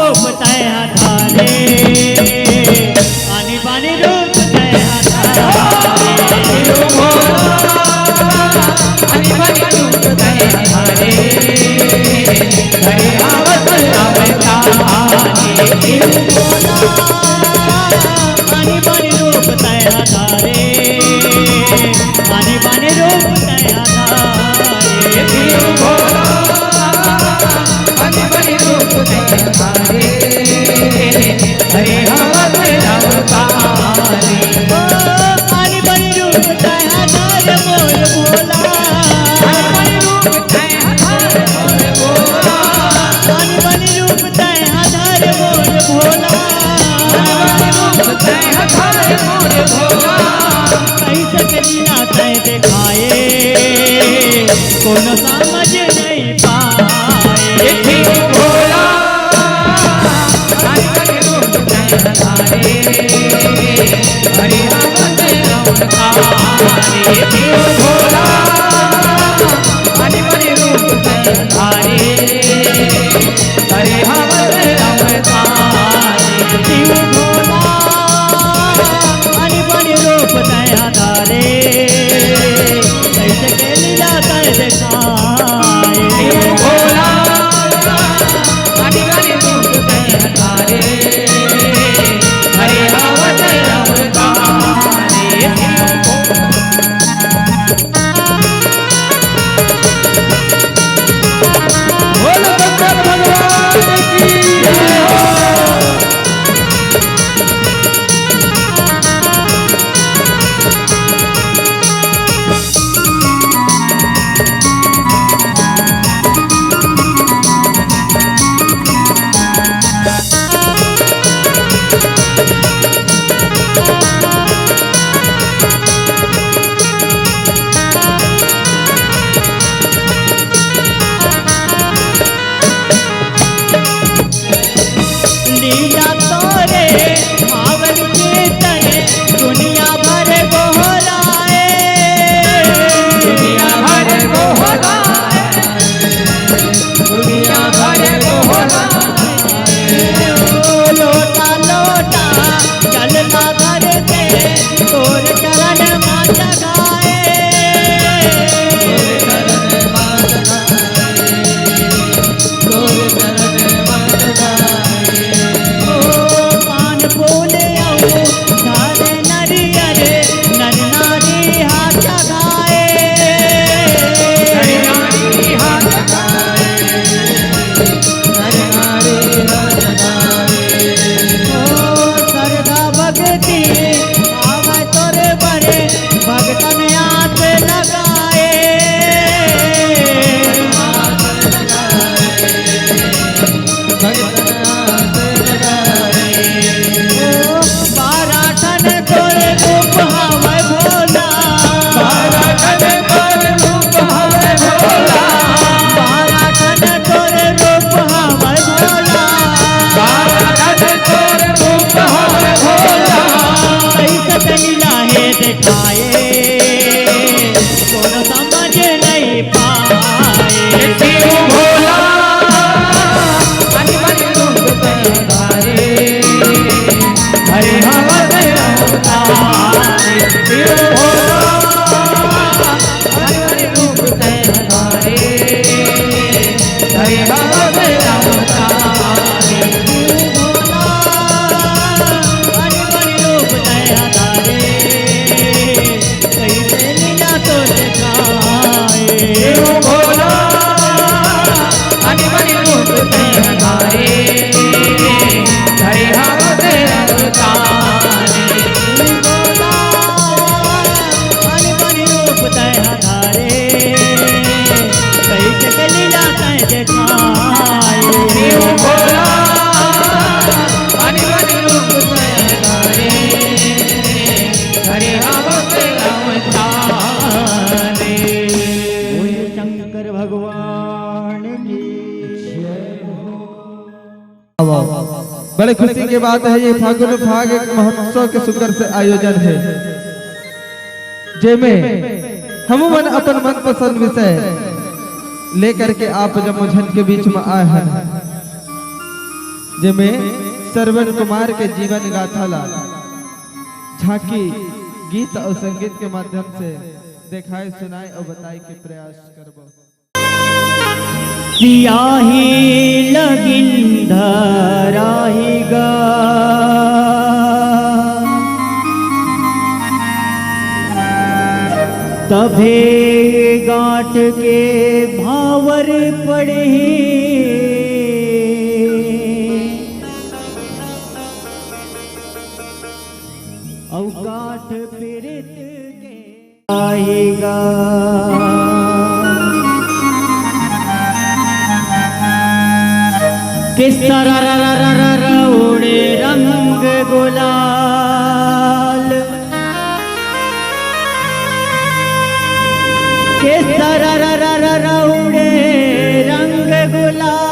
रूप तय हथारे आनी बानी रूप तय हथारे शिव भोला आनी बानी रूप तय हथारे घरे आवत अवतारे शिव भोला आनी बानी रूप तय हथारे आनी बानी रूप तय हथारे शिव भोला आनी बानी रूप तय हथारे हरे आवत अवतारे आनी बानी रूप तय हथारे मोर भोला आनी बानी रूप तय हथारे मोर भोला आनी बानी रूप तय हथारे मोर भोला आनी बानी रूप तय हथारे मोर भोला कैसे कलिया तय दिखाए कौन समझ नहीं पाए शिव भोला आनी बानी रूप तय हथारे हरि आवत अवतारे शिव भोला आनी बानी रूप तय हथारे हरि आवत अवतारे शिव भोला आनी बानी रूप तय हथारे कैसे के लीला तय दिखाए शिव भोला आनी बानी रूप तय हथारे हरि आवत अवतारे शिव बोलो शंकर भगवान की जय हो। लीला तोरे भावन के तने दुनिया भर गोहराए दुनिया भर गोहराए दुनिया भर गोहराए लोटा लोटा चलना धरते तोर चरण माँ जगाए तोर चरण माँ जगाए पान फूल आऊ धार नरियर नर नारी हाथ जगाए नर नारी हाथ जगाए नर नारी हाथ जगाए सरदा भक्ति आवे तोरे बड़े भगतन हाथ लगाए बाराठन तोरे रूप हवे भोला बाराठन तोरे रूप हवे भोला बाराठन तोरे रूप हवे भोला बाराठन तोरे रूप हवे भोला कैसे कलिया है दिखाए कौन समझ नहीं पाए शिव भोला आनी बानी रूप तय हथारे हरि आवत अवतारे शिव भोला आनी बानी रूप तय हथारे हरि आवत अवतारे शिव भोला आनी बानी रूप तय हथारे कैसे लीला तो दिखाए शिव भोला आनी बानी रूप तय हथारे हरि आवत अवतारे शिव भोला आनी बानी रूप तय हथारे कैसे के लीला तय दिखाए शिव भोला आनी बानी रूप तय हथारे हरि आवत अवतारे बोले शंकर भगवान की जय हो। बड़े खुशी की बात है, ये फागुन फाग एक महोत्सव के सुकर से आयोजन है, जेमे हम मन अपन मनपसंद विषय लेकर के आप जब मुझन के बीच में आए हैं। जिसमें श्रवण कुमार के जीवन गाथा ला झांकी गीत और संगीत के माध्यम से दिखाए सुनाए और बताए के प्रयास करबो। सियाही लगिन धराही गा तभे गांठ के भावर पड़े और गांठ पीड़ित के आएगा कि सरररररर उड़े रंग गुलाल के सरररररर उड़े रंग गुलाल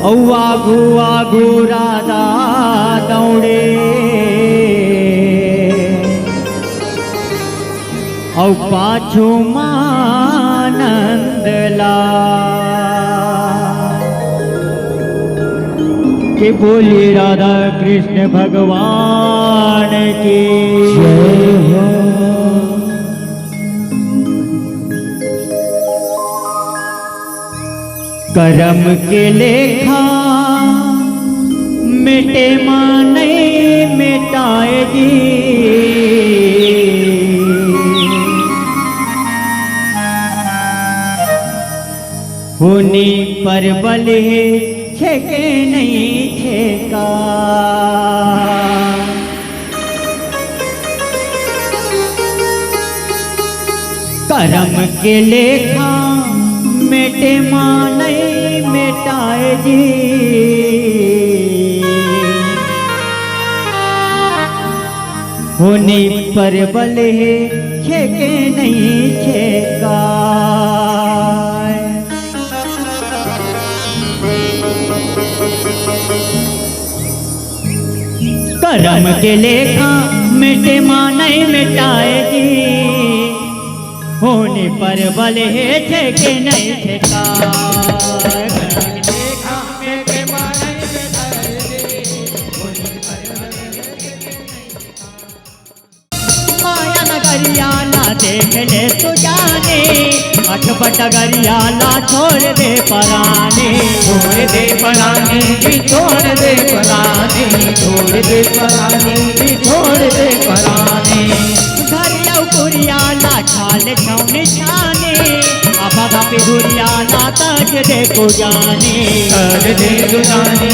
औ आगू आगू राधा दौड़े औ पाछू मानंद लाल के बोली राधा कृष्ण भगवान की जय हो। करम के लेखा मिटे माने मिटाए जी होने पर बल छेके नहीं छेका करम के लेखा मेटे माने मिटाए जी होने पर बल छेके नहीं छेका करम के लेखा मिटे माने मिटाएगी होने पर बल है छेके नहीं छेका माया नगरिया ना देख ले तू जाने अठपट गरियाला छोड़ दे पराने छोड़ दे पराने जी छोड़ दे पराने छोड़ दे पराने जी छोड़ दे पराने घरिया कुरियाला छाल छौने छाने अबा पे गुरियाला तज दे को जाने तज दे सुजाने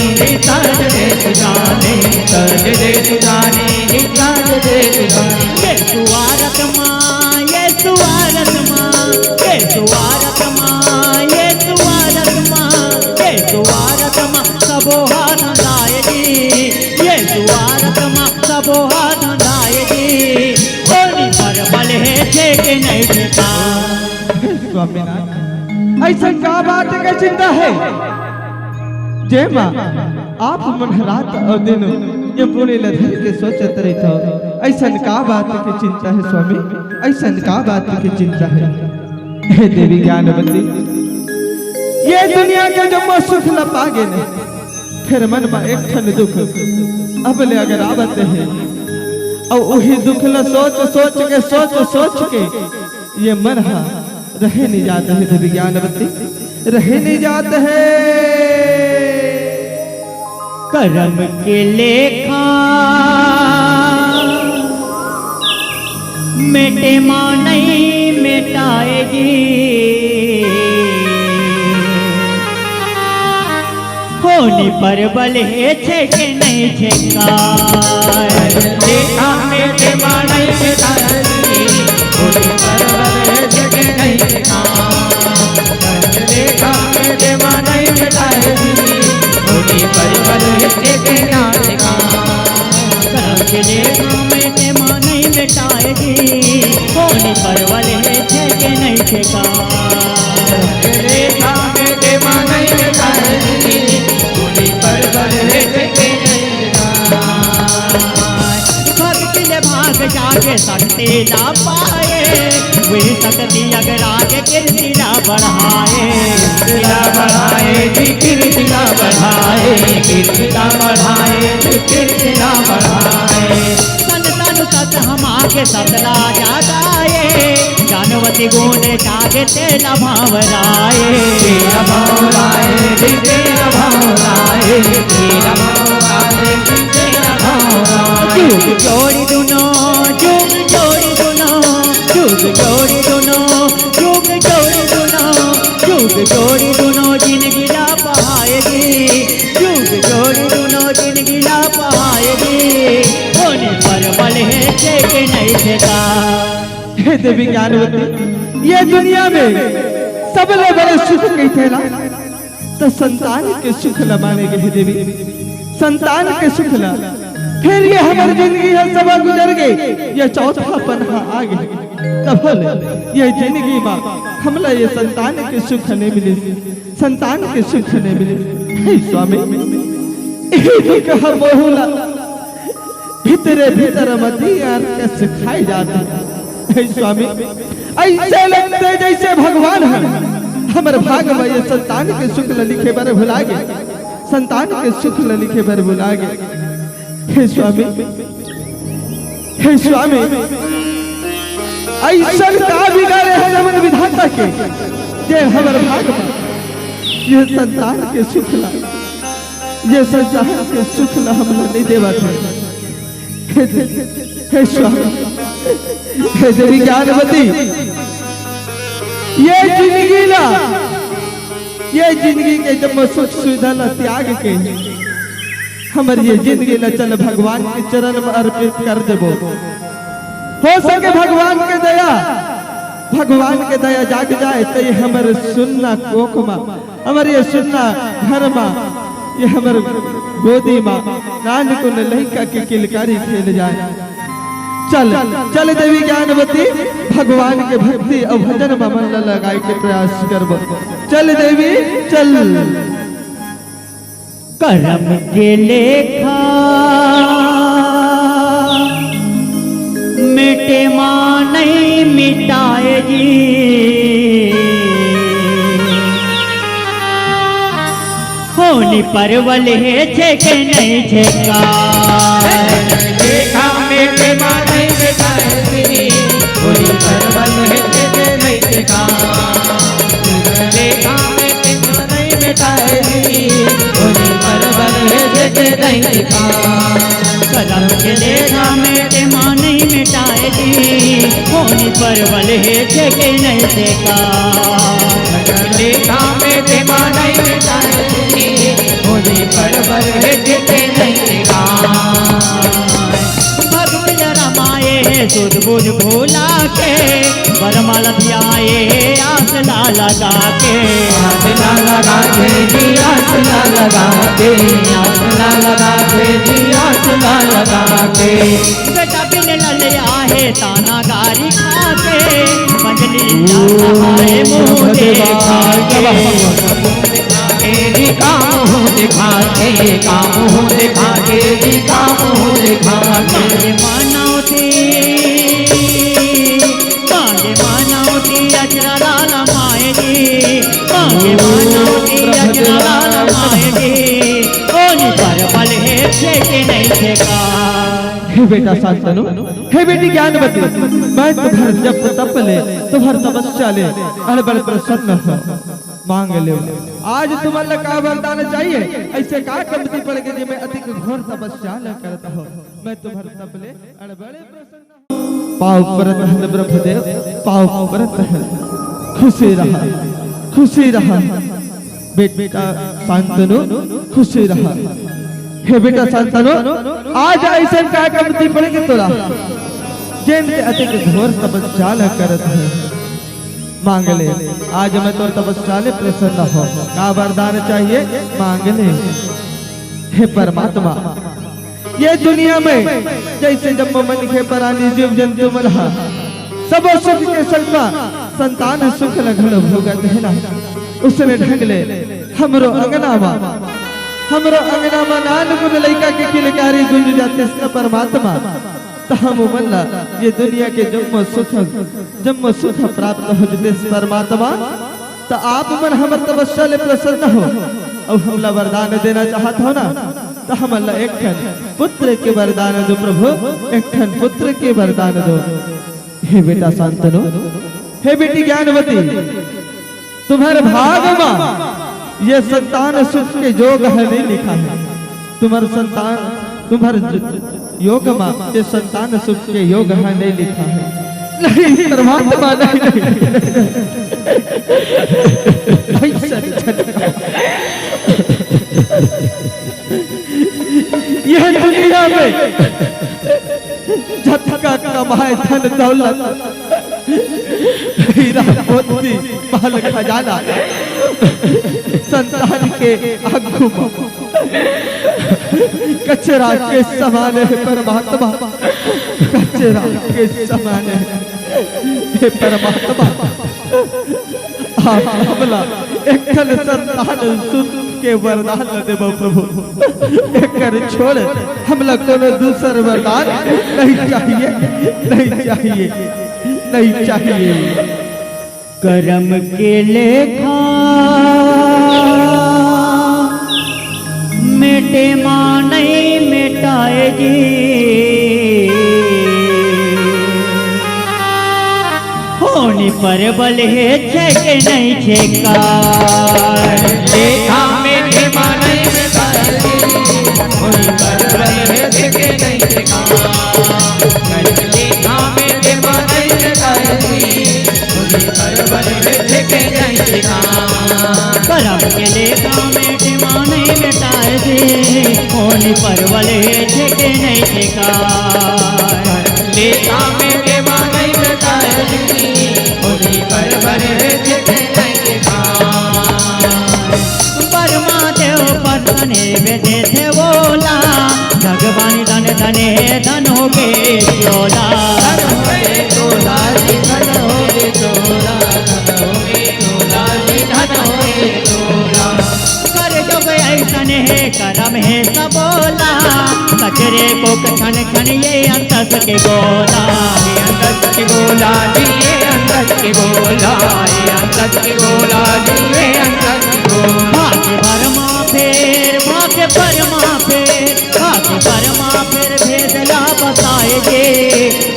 तज दे सुजाने तज दे सुजाने तज दे सुजाने ये सुवारत माँ ये सुवारत माँ ये सुवारत माँ ये सुवारत माँ ये सुवारत माँ सबो हाथ लाए जी ये सुवारत माँ सबो हाथ लाए जी होनी पर बल है छेके नहीं छेका स्वामीनाथ ऐसा क्या बात का चिंता है जय माँ आप मन रात और दिन ये पुणे लधर के सोचत रही थो ऐसा का बात की चिंता है स्वामी ऐसा का बात की चिंता है हे देवी ज्ञानवती ये दुनिया के जो सुख न पागे ने फिर मन में एक ठन दुख अब ले अगर आवते हैं और वही दुख न सोच के ये मन हा रहे नहीं जाते है देवी ज्ञानवती रहे नहीं जाते है करम के लेखा मिटे माँ नहीं मिटाएगी होने पर बल है छेके नहीं छेका देखा मेरे माने मिटाएगी होने पर बल है छेके नहीं छेका देखा मेरे माने मिटाएगी होने पर बल है छेके ना छेका करम के लेखा मिटे माँ नहीं मिटाएगी होने पर बल है छेके नहीं छेका देखा मेरे माने मिटाएगी होने पर बल है छेके नहीं छेका भक्ति ले भाग जाके सकते ना पाए वे सकती अगर आगे कीर्ति बढ़ाए, कीर्तिला बढ़ाए जी कीर्तिला बढ़ाए, कीर्तिला बढ़ाए जी कीर्तिला बढ़ाए। तन तन सत हम आगे सतला जागाए, जानवती गुण जागे तेला भावराए। तेरा भावराए जी तेरा भावराए, तेरा भावराए जी तेरा भावराए। जुग जोड़ी दुनो, जुग जोड़ी दुनो, जुग जोड़ी दुनो, जुग जोड़ी दुनो, जुग जोड़ी दुनो जिंदगी ला पाएगी, जुग जोड़ी दुनो जिंदगी ला पाएगी। होने पर बल है के नहीं देता। हे देवी ज्ञानवती, ये दुनिया में सबले बड़े सुख कहते ना, तो संतान के सुख ला मानेगे हे देवी, संतान के सुख ला। फिर ये हमारी जिंदगी है सब गुजर गई, ये चौथा पन्हा आ गई। कबल ये जिंदगी माँ हमला ये संतान के सुख नहीं मिले, संतान के सुख नहीं मिले। हे स्वामी, यही कहा बहुला भीतरे भीतर मती यार के सिखाई जाती। हे स्वामी, ऐसे लगते जैसे भगवान है हमारे भाग में ये संतान के सुख न लिखे पर भुला गए, संतान के सुख न लिखे पर भुला गए। हे स्वामी, हे स्वामी, ऐसा का बिगाड़े है हमर विधाता के, जे हमारे भाग में ये संतान के सुख ला, ये संतान के सुख ला हम नहीं देवा थे। हे स्वामी, हे देवी ज्ञानवती, ये जिंदगी ला, ये जिंदगी के जब सुख सुविधा ला त्याग के हमारी ये जिंदगी ला चल भगवान के चरण में अर्पित कर देबो। हो सके भगवान के दया, भगवान के दया जाग जाए तो ये हमारे सुनना कोख माँ, हमारे ये सुनना घर माँ, ये हमारे गोदी माँ नान को लहिका के किलकारी खेल जाए। चल चल देवी ज्ञानवती, भगवान के भक्ति और भजन में मन लगाए के प्रयास करबो। चल देवी चल। कर्म के लेखा मिटे माँ नहीं मिटाए जी, होनी परवल है छे के नहीं छेका। देखा मेरे माँ नहीं मिटाएगी, होनी परवल है छे के नहीं छेका। देखा मेरे माँ नहीं मिटाएगी, होनी परवल है छे के नहीं छेका। कर्म के लेखा मिटे माँ नहीं मिटाएगी, होनी परवल है छे के नहीं छेका। देखा मेरे माँ नहीं मिटाएगी, होनी परवल है छे के नहीं छेका। भगवत रमाए सुध बुझ भूला के, बरमाल ध्याए आसना लगा के। आसना लगा के जी आसना लगा के, आसना लगा के जी आसना लगा के। बेटा बिन ललिया है ताना गारी खा के, मंजली जाता है मुँह देखा के। जी काम दिखा के, काम दिखा के जी काम दिखा के। मांगे मानवती, मांगे मानवती अजरा लाला माए जी, मांगे मानवती अजरा लाला माए जी। ओनी पर बल है छेके नहीं छेका। हे बेटा शांतनु, हे बेटी ज्ञानवती, मैं तुम्हार जप तप ले, तुम्हार तपस्या ले, अड़बड़ प्रसन्न हो, मांग ले। आज तुम्हारे का वरदान चाहिए, ऐसे का कमती पड़ गई मैं अधिक घोर तपस्या न करता हो। मैं तुम्हारे तप ले अड़बड़े प्रसन्न। पाव परत हल ब्रह्मदेव, पाव परत हल, खुशी रहा, खुशी रहा। बेटा शांतनु खुशी रहा। हे बेटा शांतनु, आज ऐसे का कमती पड़ गई तोरा, जिन अधिक घोर तपस्या न करत है। मांग ले, आज मैं तो तपस्या ले प्रसन्न हो। का वरदान चाहिए मांग ले। हे परमात्मा, ये दुनिया में जैसे जब मन के प्राणी जीव जंतु मरहा, सब सुख के संग संतान सुख लगन भोगत है ना, उसने ढंग ले हमरो अंगना में नान गुण लइका के किलकारी गुंज जाते न परमात्मा। हम मल्ला ये दुनिया के जन्म सुख प्राप्त हो जते परमात्मा, तो आप मन हमर तपस्या ले प्रसन्न हो और हमला वरदान देना चाहत हो ना, तो हमला एक ठन पुत्र के वरदान दो प्रभु, एक ठन पुत्र के वरदान दो। हे बेटा शांतनु, हे बेटी ज्ञानवती, तुम्हारे भाग में ये संतान सुख के योग है नहीं लिखा है। तुम्हारे संतान, तुम्हारे योग में ये संतान सुख के योग है नहीं लिखा है। नहीं परमात्मा नहीं, यह दुनिया में झटका कमाए धन दौलत हीरा मोती महल खजाना संतान के आगू कचरा के समान है परमात्मा, कचरा के समान है हे परमात्मा। आप हमला एक संतान सुख के वरदान देव प्रभु, एक छोड़ हमला कोनो दूसर वरदान नहीं चाहिए, नहीं चाहिए, नहीं चाहिए। कर्म के लेखा मिटे मां नहीं मिटाएगी, होनी पर बल है छे नहीं छेकार। लेखा मिटे मां नहीं मिटाएगी, होनी पर बल है छे नहीं छेकार। लेखा मिटे मां नहीं मिटाएगी, होनी पर बल है छे नहीं छेकार। कर्म के लेखा मिटे मां नहीं मिटाएगी, होनी पर बल है छे नहीं छेकार। लेखा मिटे मां नहीं मिटाएगी, होनी पर बल है छे नहीं छेकार। परमादेव पतने वेदे थे बोला, भगवान धन धने धन हो गए चोला। धन हो गए चोला जी, धन हो गए चोला, धन हो गए चोला जी, धन हो गए चोला। कर जो ऐसन है करम है सबोला, कचरे को खन खन ये अंतस के गोला। ये अंतस के गोला जी, ये अंतस के गोला, ये अंतस के गोला जी, ये अंतस के गोला। भाग्य परमा फेर, भाग्य परमा फेर, भाग्य परमा फेर भेदला बताए जी,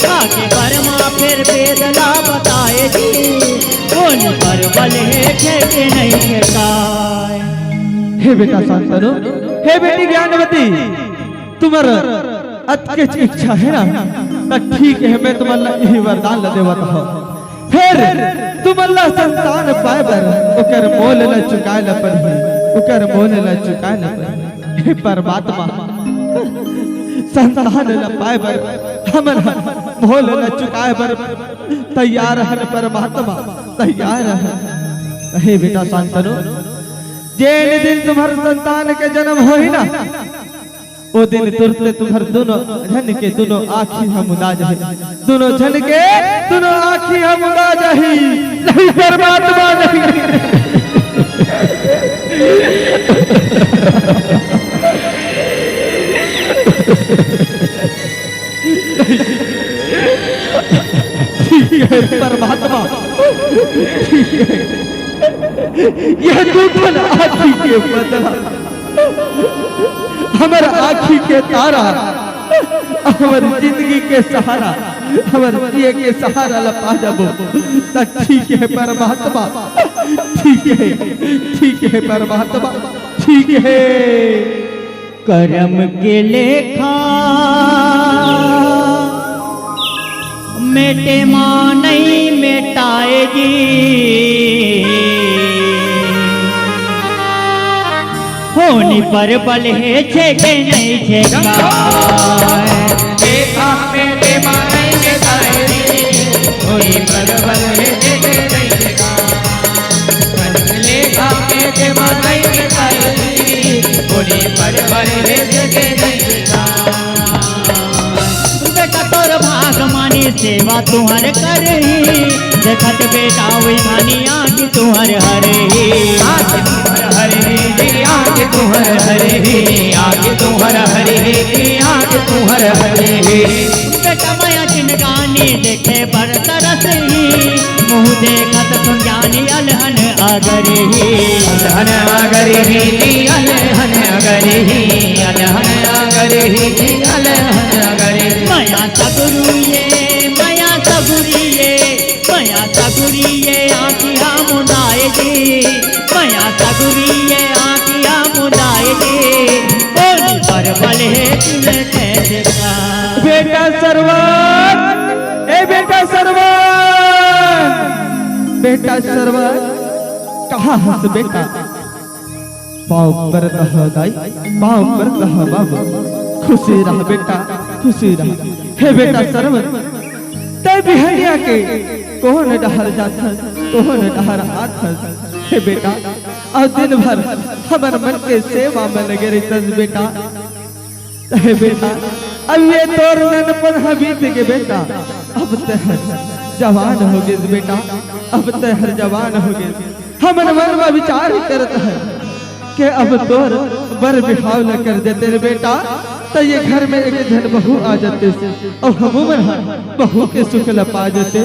भाग्य परमा फेर भेदला बताए जी। कौन पर बल है ठेके नहीं ठेकाए। हे बेटा शांतनु, हे बेटी ज्ञानवती, तुम्हारा अत्यंत इच्छा है ना, तो ठीक है मैं तुम्हारा यही वरदान देवत हूँ। फिर तुम्हारा संतान पाए बर ओकर मोल न चुकाए न पड़ी, ओकर मोल न चुकाए न पड़ी। हे परमात्मा, संतान न पाए बर हमारा मोल न चुकाए बर तैयार है परमात्मा, तैयार है। हे बेटा शांतनु, जेन दिन तुम्हारे संतान के जन्म हो ही ना, वो दिन तुरंत तुम्हारे दोनों जन के दोनों आँखी हम उदा जाही, दोनों जन के दोनों आँखी हम उदा जाही। नहीं परमात्मा नहीं। ठीक है परमात्मा, ठीक है, यह दूधन आँखी के बदला हमारे आँखी के तारा, हमारी जिंदगी के सहारा, हमारे जिए के सहारा लपा जाबो। तक ठीक है परमात्मा, ठीक है, ठीक है परमात्मा, ठीक है। कर्म के लेखा मेटे मां नहीं मिटाएगी, होनी पर बल है छेके नहीं छेकाए। लेखा मेटे मां नहीं मिटाएगी, होनी पर बल है छेके नहीं छेकाए। लेखा मेटे मां नहीं मिटाएगी, होनी पर बल है छेके नहीं छेकाए। बेटा तोर भाग मानी सेवा तुहर करही, देखत बेटा वही मानी आँख तुहर हरे। आँख तुहर हरे जी, आँख तुहर हरे, आँख तुहर हरे, आँख तुहर भर भरे बेटा माया जिनगानी देखे बर तरस ही मुँह देखत सुन जानी अलहन अगरे ही अलहन अगरे ही अलहन अगरे ही अलहन अगरे ही अलहन अगरे माया सगुरुये माया सगुरिये माया सगुरिये आँखिया मुदाए जी माया सगुरिये आँखिया मुदाए जी बोली पर बल है तुझे कैसे का बेटा सरवन ए बेटा सरवन बेटा सरवन कहाँ हंस बेटा पाँव पर रह दाई पाँव पर रह बाबू खुशी रह बेटा खुशी रह हे बेटा सरवन ते बिहरिया के कौन डहर जाता कौन डहर आता हे बेटा और दिन भर हमार मन के सेवा में लगे रहता बेटा हे बेटा अब ये तोर ननपन बीत के बेटा अब तहर जवान हो गए बेटा अब तहर जवान हो गए हमन मन में विचार करत है कि अब तोर बर बिहाव न कर देते रे बेटा तो ये घर में एक जन बहू आ जाते और हम बहू के सुख लपा जाते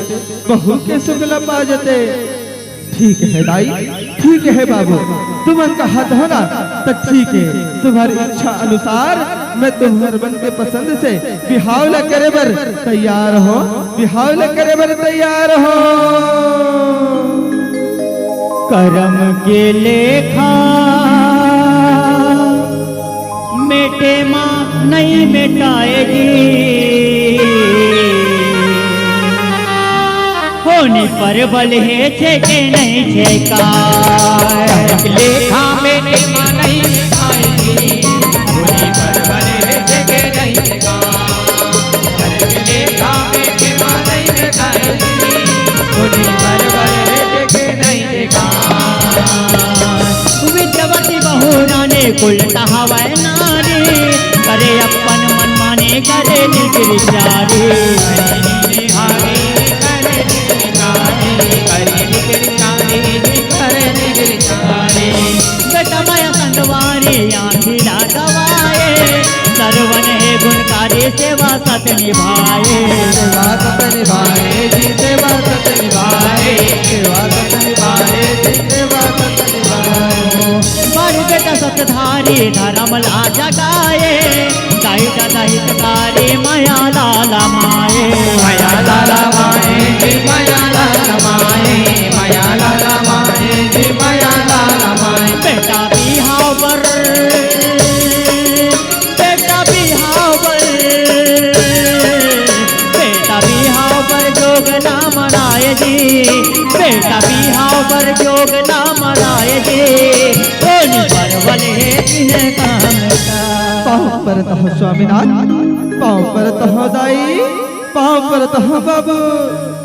बहू के सुख लपा जाते ठीक है दाई ठीक है बाबू तुमन का हाथ होना तो ठीक है तुम्हारी इच्छा अनुसार मैं तुम्हारे मन के पसंद से बिहाव ल करे बर तैयार हो बिहाव ल करे बर तैयार हो करम के लेखा मेटे माँ नहीं मिटाएगी होने पर बल है छे के नहीं छेका लेखा में मां नहीं आएगी होने पर बल है के नहीं छेका लेखा में मां नहीं आएगी होने पर बल है के नहीं छेका विद्यावती बहुरा ने कुल कहावै नारी करे अपन मन माने करे निर्विचारी बेटा माया संगवारी आँखी दवाए सरवन है गुणकारी सेवा सत निभाए सेवा सत निभाए जी सेवा सत निभाए सेवा सत निभाए जी सेवा सत निभाए मारी बेटा सतधारी धर्म ला जगाए गाई दादा हितकारी माया लाला माए माया लाला माए जी माया लाला माए माया लाला माए जी माया लाला माए बेटा बिहावर बेटा बिहावर बेटा बिहावर जोग नाम राय जी बेटा बिहावर जोग नाम राय जी कौन परवल है जिन्हें काम का पाँव पर तह स्वामीनाथ पाँव पर तह दाई पाँव पर तह बाबू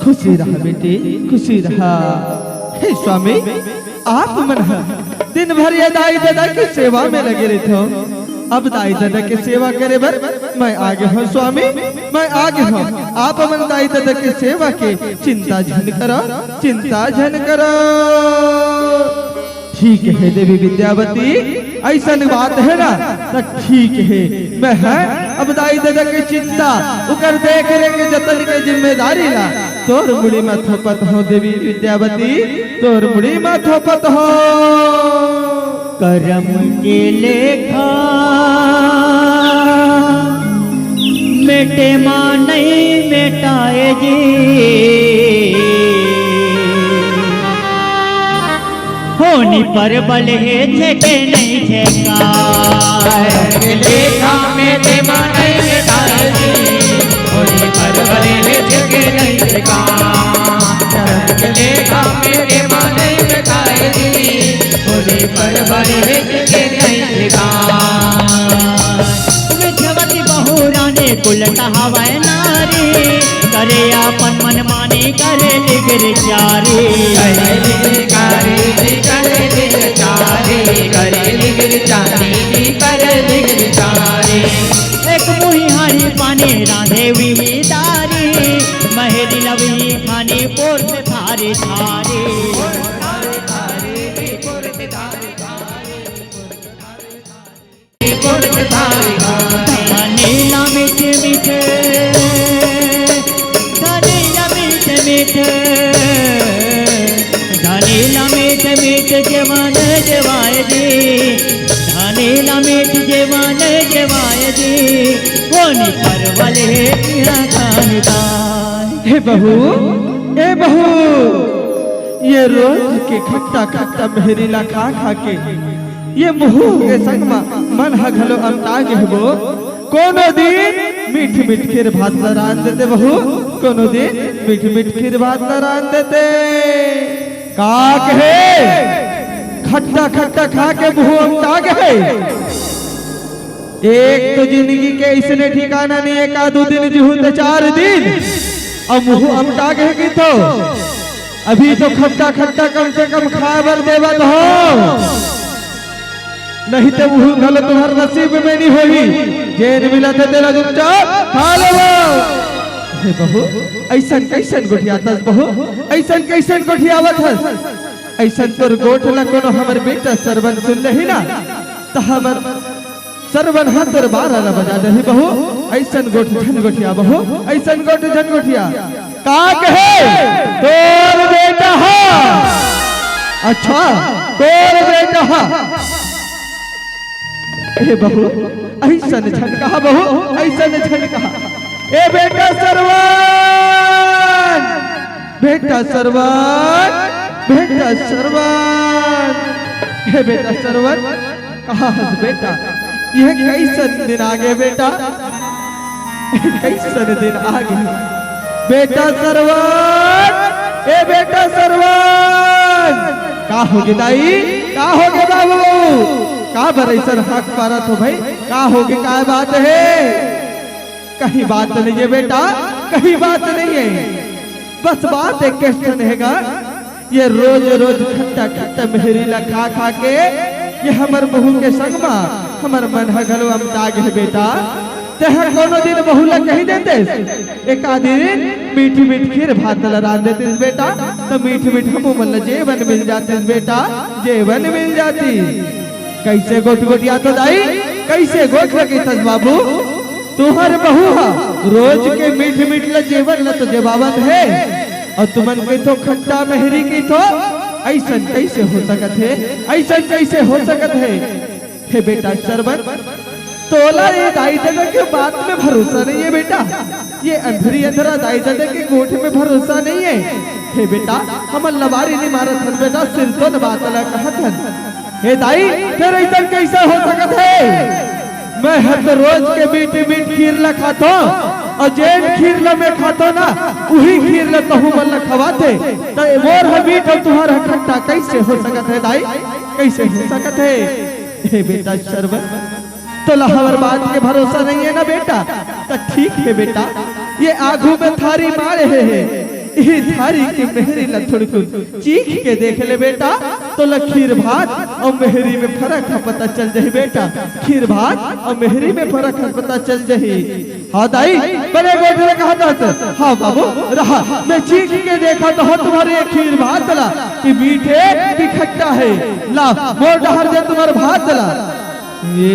खुशी रहा बेटी खुशी रहा हे स्वामी आप मन दिन भर ये दाई दादा की सेवा में लगे रहते हो अब दाई दादा की सेवा करे बर मैं आगे हूँ स्वामी मैं आगे हूँ आप मन दाई दादा की सेवा के चिंता झन करो चिंता झन करो ठीक है देवी विद्यावती ऐसा बात है ना तो ठीक है मैं है अब दाई दादा की चिंता उकर देख रेख के जतन के जिम्मेदारी ला तोर मुड़ी में थोपत हो देवी विद्यावती तोर मुड़ी में थोपत हो करम के लेखा मेटे माँ नहीं मिटाए जी होनी पर बल है छेके नहीं छेका लेखा में मां नहीं मिटाएगी होने पर बल है के नहीं छेका लेखा में मां नहीं मिटाएगी होने पर बल है के नहीं छेका विद्यावती बहुरा ने कुल कहावै नारी करे अपन मन माने करे लिगिर चारी करे लिगिर चारी एक मुही हारी पानी राधे विही दारी महेरी लवी खानी पोर में थारी थारी नीला मिट मीठ जेवण जेवायची धानेला मीठ जेवण जेवायची कोणी परवले तिला खानिदाय हे बहू, ए बहू, ये रोज के खट्टा खट्टा मेहरीला खा खा के ये मुहू के संग मन हघलो अमता गेहबो कोनो दिन मीठ मीठ खीर भात न रान देते बहू, कोनो दिन मीठ मीठ खीर भात न रान देते। का कहे खट्टा खट्टा खा के मुहू अमता गए। एक तो जिंदगी के इसने ठिकाना नहीं, एक आधो दिन जीहू तो 4 दिन अब मुहू अमता गए की तो अभी तो खट्टा खट्टा कम से कम खाए बर देवत हो, नहीं तो मुहू गलत तुम्हार नसीब में नहीं होगी। जेन मिला थे तेरा चुपचाप खा ले। हे बहू ऐसन कैसन गोठियातस बहू, ऐसन कैसन गोठियावत हस, ऐसन तोर गोठ ला कोनो हमर बेटा सरवन सुन लही ना तो हमर सरवन हाथ तोर 12 ला बजा दही बहू। ऐसन गोठ झन गोठिया बहू, ऐसन गोठ झन गोठिया। का कहे तोर बेटा हा, अच्छा तोर बेटा हा। हे बहू ऐसन झनका बहू, ऐसन झनका। ए बेटा सरवन, बेटा सरवन, बेटा सरवन, हे बेटा सरवन कहाँ हस बेटा, यह कैसन दिन आगे बेटा, कैसन दिन आगे बेटा सरवन, ए बेटा सरवन। का होगे दाई, का होगे बाबू, का बरैसन हक पारत हो भाई, का होगी क्या बात है। कहीं बात नहीं है बेटा, कहीं बात नहीं है, बस बात एक क्वेश्चन हैगा। ये रोज रोज खट्टा खट्टा मेहरीला खा खा के ये हमर बहू के संग में हमर मन हगल अमता गए बेटा। तेह कोनो दिन बहू ला कही देते एक दिन मीठ मीठ खीर भात रान देते बेटा, तो मीठ मीठ हमू मन जेवन मिल जाते बेटा, जेवन मिल जाती। कैसे गोट गोटिया तो दाई, कैसे गोट लगी तस बाबू, तुहर बहू हा रोज के मीठ मीठ ल जेवन ल तो जेबावत है, और तुमन के तो खट्टा मेहरी की तो ऐसन कैसे हो सकत है, ऐसन कैसे हो सकत है। हे बेटा सरवन तोला ये दाई दादा के बात में भरोसा नहीं है बेटा, ये अंधरी अंधरा दाई दादा के गोठ में भरोसा नहीं है। हे बेटा हम लबारी नहीं मारत हन बेटा, सिर तो न बात ला कहत हन। हे दाई फिर ऐसा कैसा हो सकत है, मैं हर रोज के मीठ मीठ खीर ला खाता और जेन खीर ला मैं खाता ना वही खीर ला तहु मन ला खवाते, तो मोर है मीठ और तुम्हारा खट्टा कैसे हो सकत है दाई, कैसे हो सकत है। हे बेटा सरवन तो हमार बात के भरोसा नहीं है ना बेटा, तो ठीक है बेटा, ये आगू में थारी मारे है, ये थारी की मेहरी ला थोड़ी चीख के देख ले बेटा, तो ला खीर भात और मेहरी में फर्क है पता चल जाए बेटा, खीर भात और मेहरी में फर्क है पता चल जाए। हाँ दाई बड़े गोठे कहा था, हाँ बाबू रहा, मैं चीख के देखा तो तुम्हारे खीर भात ला कि मीठे कि खट्टा है, ला मोर डहर दे तुम्हारे भात ला। ये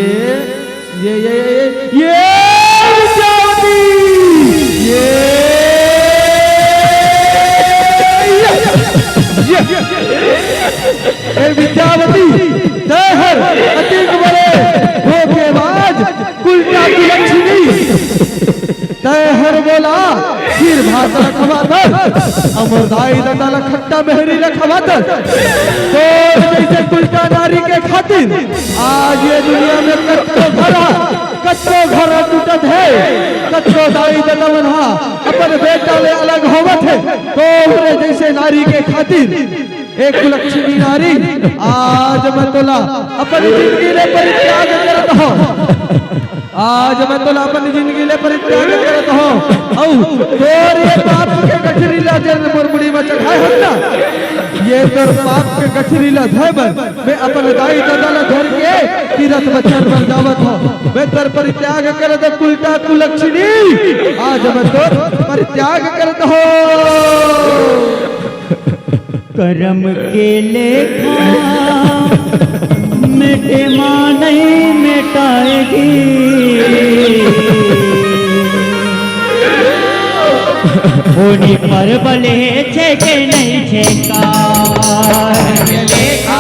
विद्यावती दहर अतिक बड़े धोखेबाज कुलटा की लक्ष्मी तहर बोला खीर भात खवातर अमर दाई दंडाला खट्टा मेहरी खवातर, तो जैसे कुलटा नारी के खातिर आज ये दुनिया में कच्चो घर टूटत है, कच्चो दाई दंडवन अपन बेटा ले अलग होवत है, तो जैसे नारी के खातिर एक लक्ष्मी नारी आज मैं तोला अपनी जिंदगी ले परित्याग करत हो, आज मैं तोला अपनी जिंदगी ले परित्याग करत हो, औ तोर ये पाप के गठरी ला जन मुरमुड़ी में चढ़ाए हो ना, ये तोर पाप के गठरी ला धैबर मैं अपन दाई दादा ला घर के तीरथ बचन बन जावत हो, मैं तोर परित्याग करत कुलटा कुलक्षणी, आज मैं तोर परित्याग करत हो। कर्म के लेखा मिटे माँ नहीं मिटाएगी, होनी पर बले छे के नहीं छेका, लेखा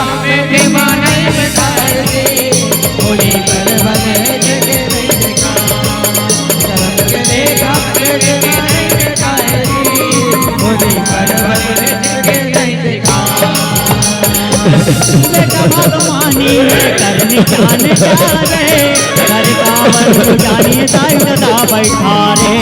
बेटा भगवानी करनी जान चाहे घर कावर जानिए दाई दादा बैठा रे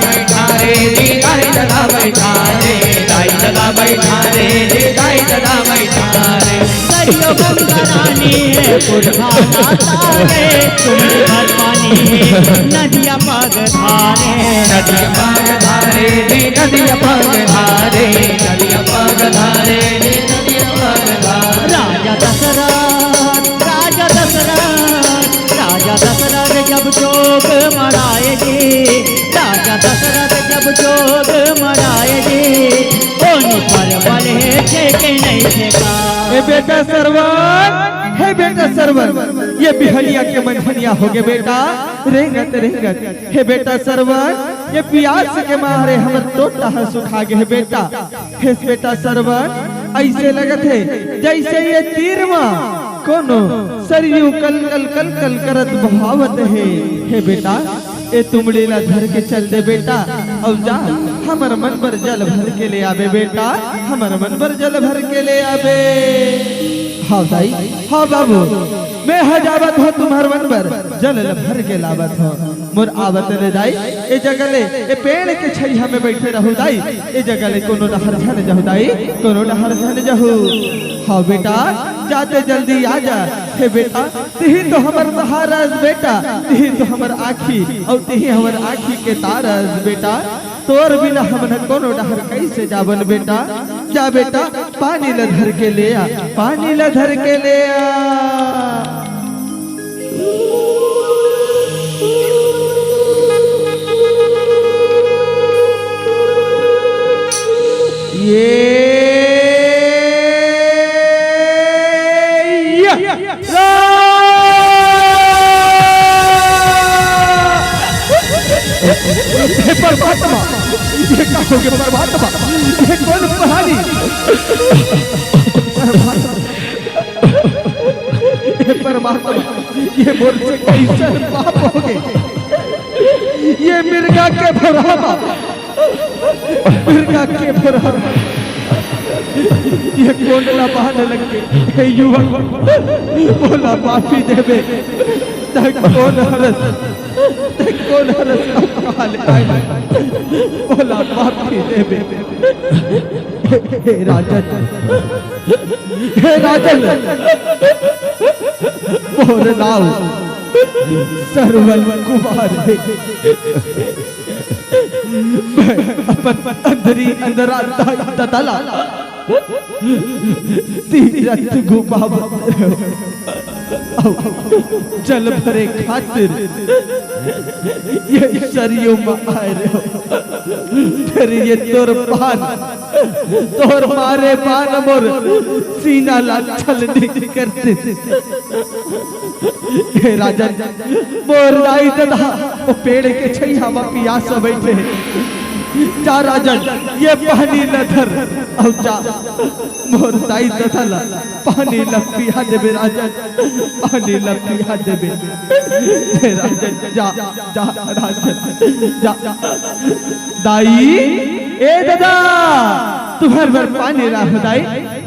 बैठा रे जी दाई दादा बैठा रे दाई दादा बैठा रे जी दाई दादा बैठा रे करियो गंगारानी है पुरखा तारे तुम्हारे घर पानी है नदिया पग धारे नदिया पग धारे जी नदिया पग धारे नदिया पग धारे जी नदिया पग धारे राजा दशरथ जब जोग मराए जी राजा दशरथ जब जोग मराए जी उन पर बल है के नहीं ठेका हे बेटा सरवन, हे बेटा सरवन, ये बिहलिया के मनहनिया हो गए बेटा रेंगत रेंगत। हे बेटा सरवन, ये प्यास के मारे हमर टोटा है सुखा गए बेटा। हे बेटा सरवन, ऐसे लगत है जैसे ये तीरमा कोनो सरयू कल कल कल कल करत बहावत है। हे बेटा ए तुमड़ी ला धर के चल दे बेटा और जा हमर मन पर जल भर के ले आवे बेटा, हमर मन पर जल भर के ले आवे। हाँ दाई, हाँ बाबू, मैं हजावत हो तुम्हार मन पर जल भर के लावत हो। मोर आवत ले दाई ए जगले ए पेड़ के छैया में बैठे रहू दाई, ए जगले कोनो डहर झन जहू दाई, कोनो डहर झन जहू। हाँ बेटा जाते जल्दी आ जा। हे बेटा तिही तो हमर सहारस बेटा, तिही तो हमर आँखी और तिही हमर आँखी के तारस बेटा। तोर बिना हमन कोनो डहर कैसे जावन बेटा। जा बेटा पानी ल धर के ले आ, पानी ल धर के ले आ। परमात्मा, ये कहोगे परमात्मा, ये कौन कहानी? ये परमात्मा, ये मोर से कैसे पाप हो गए? ये मिर्गा के भरावा, मिर्गा के भरावा, ये कोंडला बहाने लग के। हे युवक बोला माफी देवे, कौन हरस, कौन हरस बोला माफी देवे। हे राजन, हे राजन, मोर नाव सरवन कुमार है। अपन अंदरी अंदरा ततला तीरथ घुमाव जल भरे खातिर ये सरयू में आए रहे हो। फिर ये तोर पान, तोर मारे पान मोर सीना ला छल नहीं करते। हे राजन, मोर दाई दादा वो पेड़ के छैया में पियासा बैठे। जा राजन, ये पानी ल धर और जा मोर दाई दादा ला पानी ल पिया देबे। राजन पानी ल पिया देबे। हे राजन जा जा राजन जा। दाई ए दादा तुम्हार भर पानी राख दाई,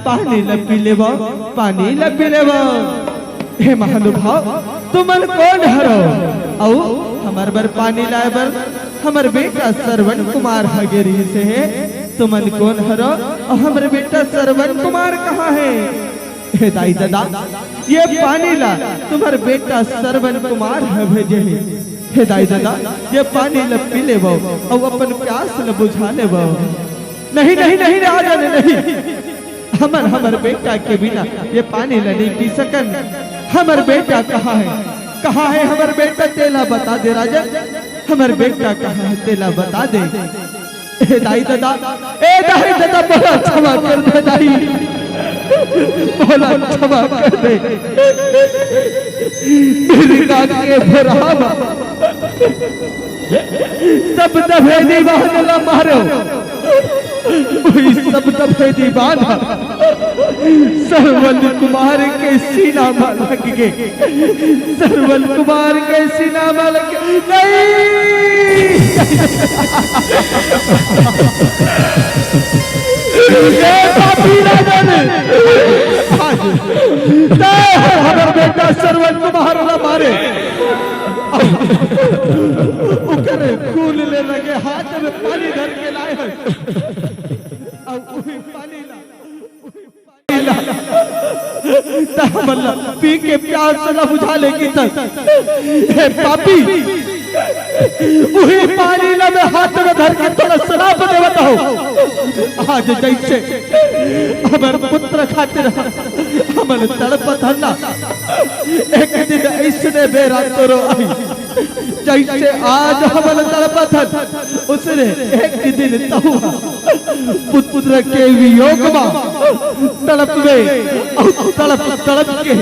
पानी ल पी लेबो, पानी ल पी लेबो। हे महानुभाव तुमन कौन हरो औ हमर बर पानी लाए बर? हमर बेटा सरवन कुमार हगेरी से है। तुमन कौन हरो और हमर बेटा सरवन कुमार कहाँ है? हे दाई दादा ये पानी ला तुम्हार बेटा सरवन कुमार है भेजे है। हे दाई दादा ये पानी ल पी लेबो और अपन प्यास ल बुझा लेबो। नहीं नहीं नहीं राजन नहीं, हमर बेटा के बिना ये पानी ल नहीं पी सकन। हमर बेटा कहाँ है? कहाँ है हमर बेटा? तेला बता दे राजन, हमर बेटा कहाँ है? तेला बता दे। ए दाई दादा, ए दाई दादा बोला क्षमा कर दे दाई, बोला क्षमा कर दे। मिर्गा के भरावा सब दबे दीवान ला मारो, वही सब दबे दीवान सरवन कुमार के सीना में लग गए। सरवन कुमार के सीना में लग नहीं। हमारा बेटा सरवन को बाहर ना मारे। उकरे खून ले लगे, हाथ में पानी धर के लाए हैं। अब वही पानी ला तामल्ला पी के प्यार से न बुझा लेगी तक हे पापी वही पानी ला में हाथ में धर के थोड़ा शराब दे बताओ। आज जैसे हमारे पुत्र खातिर हमारे तड़पत हल्ला एक दिन ऐसने बेरा तोरो आई जैसे आज हमारे तड़पत हल उसने एक दिन तहुआ पुत्र के वियोग में तड़प गए तड़प तड़प के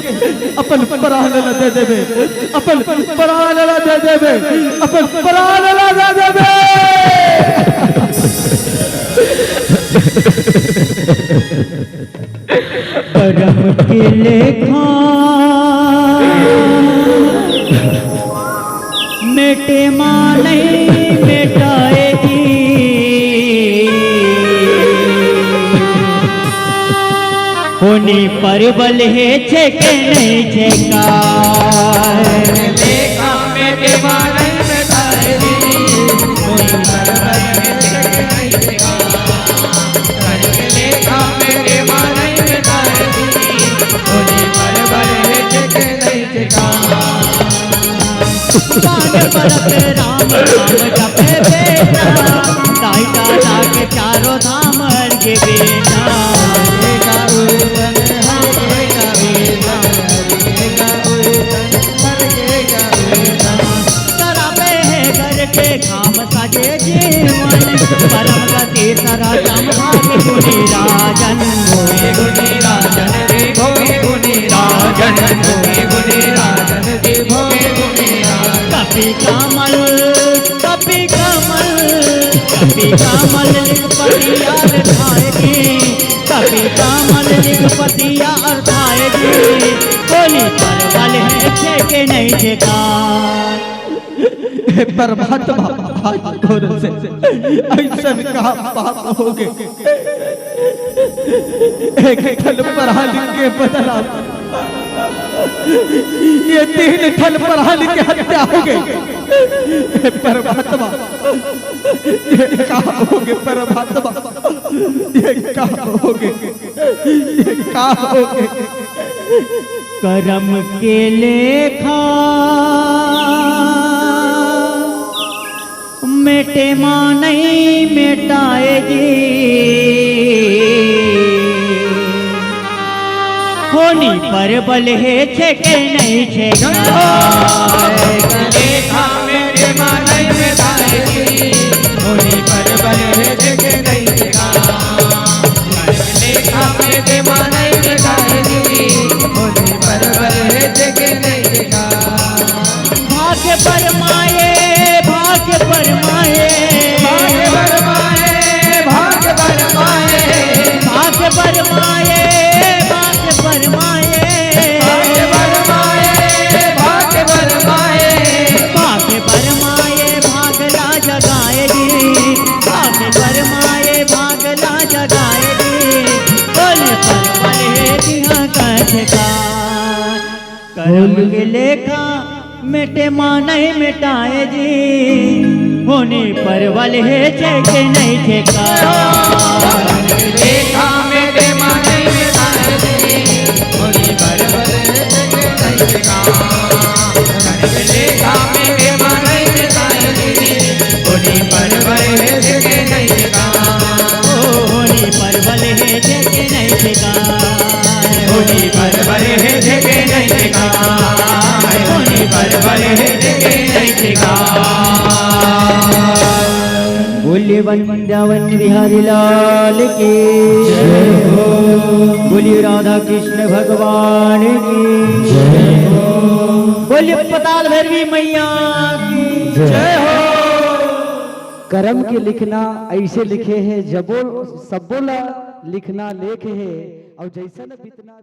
अपन प्राण ला दे देवे, अपन प्राण ला दे देवे, अपन प्राण ला दे देवे। करम के लेखा मेटे मां नहीं मेटाएगी, होनी पर बल है छे के नहीं छेकार। लेखा मेटे मां नहीं मेटाएगी, होनी पर बल है छे के नहीं छेकार। लेखा मेटे मां नहीं मेटाएगी, होनी पर बल है छे के नहीं छेकार। पान परत राम नाम जपे बेटा, दाई दादा के चारों धाम अर्घ बेटा। करावे है घर के काम सजे जीवन, परम गति सरा संभाले गुणी राजन। गुणी राजन रे भोगे गुणी राजन, भोगे गुणी राजन रे भोगे गुणी राजन। कपि कमल कपि कमल कपि कमल लिखपतिया अर्थाएगी, कपि कमल लिखपतिया अर्थाएगी। होली पर बल है छे के नहीं छेकार। परमात्मा हाथ घोर से ऐसा कहा पाप हो गए एक ठल पर हाल के बदला ये 3 ठल पर हाल के हत्या हो गई। परमात्मा ये कहा हो गए, परमात्मा ये कहा हो गए, ये कहा हो गए। करम के लेखा मेटे मां नहीं मेटाएगी, होनी पर बल है छे के नहीं छेकार। लेखा मेटे मां नहीं मेटाएगी, होनी पर बल है छे के नहीं छेकार। लेखा मेटे मां नहीं मेटाएगी, होनी पर बल है छे के नहीं छेकार। भाग्य परमाए भाग्य परमाए भाग्य बरमाए, भाग्य बरमाए, भाग्य परमाए भाग्य परमाए भाग्य बरमाए, भाग्य बरमाए। भाग्य परमाए भागला जगाएगी, भाग्य परमाए भागला जगाएगी। बोल पर बले दिया कछकार। कर्म के लेखा मेटे मां नहीं मिटाए जी, होने पर बल है छे के नहीं छेकार। लेखा मेटे मां नहीं मेटाएगी, होनी पर बल है छे के नहीं छेकार। लेखा मेटे मां नहीं मेटाएगी, होनी पर बल है छे के नहीं छेकार। होनी पर बल है छे के नहीं छेकार। होनी पर बल है छे के नहीं छेकार। होनी पर बल है छे के नहीं छेकार। बोलिए वृंदावन बिहारी लाल की जय हो, बोलिए राधा कृष्ण भगवान की जय हो, बोलिए पताल भैरवी मैया की जय हो। कर्म के लिखना ऐसे लिखे हैं, जबो सब बोला लिखना लेख है और जैसा न बितना